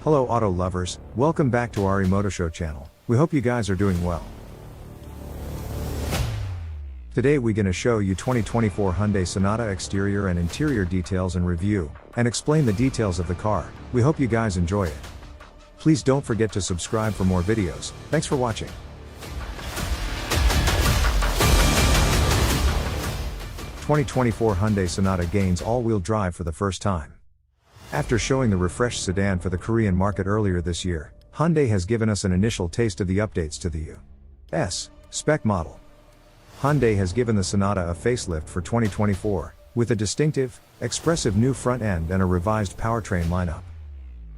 Hello auto lovers, welcome back to our Moto Show channel. We hope you guys are doing well. Today we're gonna show you 2024 Hyundai Sonata exterior and interior details and review, and explain the details of the car. We hope you guys enjoy it. Please don't forget to subscribe for more videos. Thanks for watching. "2024 Hyundai Sonata gains all-wheel drive for the first time." After showing the refreshed sedan for the Korean market earlier this year, Hyundai has given us an initial taste of the updates to the U.S. spec model. Hyundai has given the Sonata a facelift for 2024, with a distinctive, expressive new front end and a revised powertrain lineup.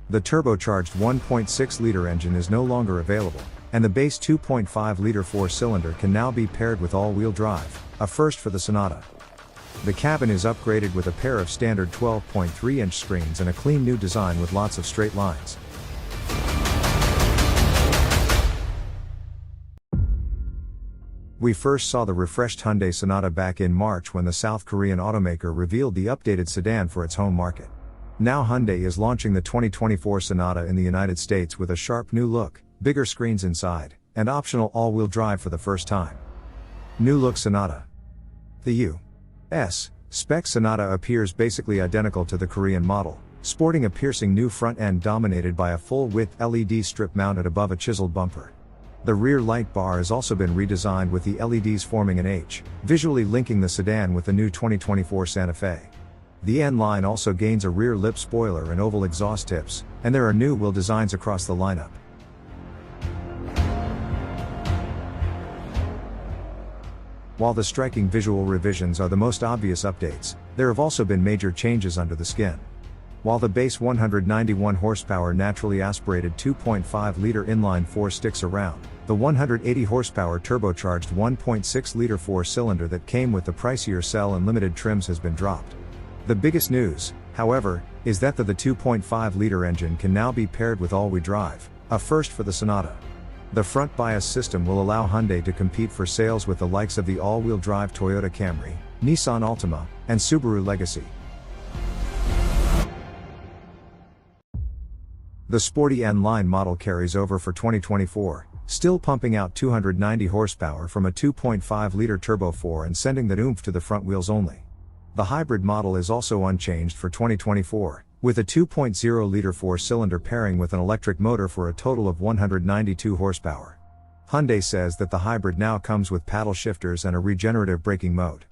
The turbocharged 1.6-liter engine is no longer available, and the base 2.5-liter four-cylinder can now be paired with all-wheel drive, a first for the Sonata. The cabin is upgraded with a pair of standard 12.3-inch screens and a clean new design with lots of straight lines. We first saw the refreshed Hyundai Sonata back in March when the South Korean automaker revealed the updated sedan for its home market. Now Hyundai is launching the 2024 Sonata in the United States with a sharp new look, bigger screens inside, and optional all-wheel drive for the first time. New look Sonata. The U.S. spec Sonata appears basically identical to the Korean model, sporting a piercing new front end dominated by a full-width LED strip mounted above a chiseled bumper. The rear light bar has also been redesigned with the LEDs forming an H, visually linking the sedan with the new 2024 Santa Fe. The N-Line also gains a rear lip spoiler and oval exhaust tips, and there are new wheel designs across the lineup. While the striking visual revisions are the most obvious updates, there have also been major changes under the skin. While the base 191 horsepower naturally aspirated 2.5-liter inline-4 sticks around, the 180 horsepower turbocharged 1.6-liter four-cylinder that came with the pricier cell and limited trims has been dropped. The biggest news, however, is that the 2.5-liter engine can now be paired with all-wheel drive, a first for the Sonata. The front bias system will allow Hyundai to compete for sales with the likes of the all-wheel drive Toyota Camry, Nissan Altima, and Subaru Legacy. The sporty N-Line model carries over for 2024, still pumping out 290 horsepower from a 2.5-liter turbo 4 and sending that oomph to the front wheels only. The hybrid model is also unchanged for 2024, with a 2.0-liter four-cylinder pairing with an electric motor for a total of 192 horsepower. Hyundai says that the hybrid now comes with paddle shifters and a regenerative braking mode.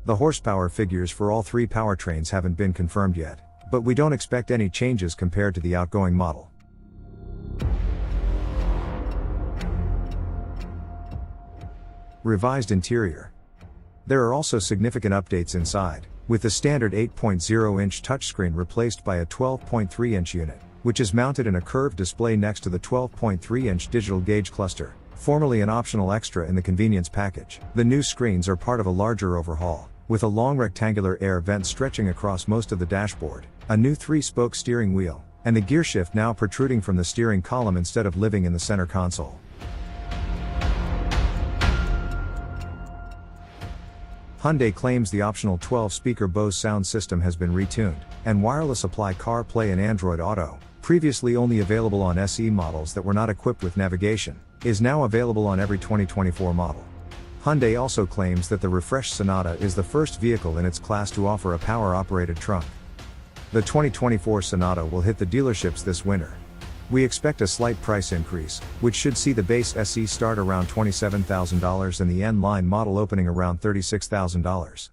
The horsepower figures for all three powertrains haven't been confirmed yet, but we don't expect any changes compared to the outgoing model. Revised interior. There are also significant updates inside, with the standard 8.0-inch touchscreen replaced by a 12.3-inch unit, which is mounted in a curved display next to the 12.3-inch digital gauge cluster, formerly an optional extra in the convenience package. The new screens are part of a larger overhaul, with a long rectangular air vent stretching across most of the dashboard, a new 3-spoke steering wheel, and the gearshift now protruding from the steering column instead of living in the center console. Hyundai claims the optional 12-speaker Bose sound system has been retuned, and wireless Apply CarPlay and Android Auto, previously only available on SE models that were not equipped with navigation, is now available on every 2024 model. Hyundai also claims that the refreshed Sonata is the first vehicle in its class to offer a power-operated trunk. The 2024 Sonata will hit the dealerships this winter. We expect a slight price increase, which should see the base SE start around $27,000 and the N-Line model opening around $36,000.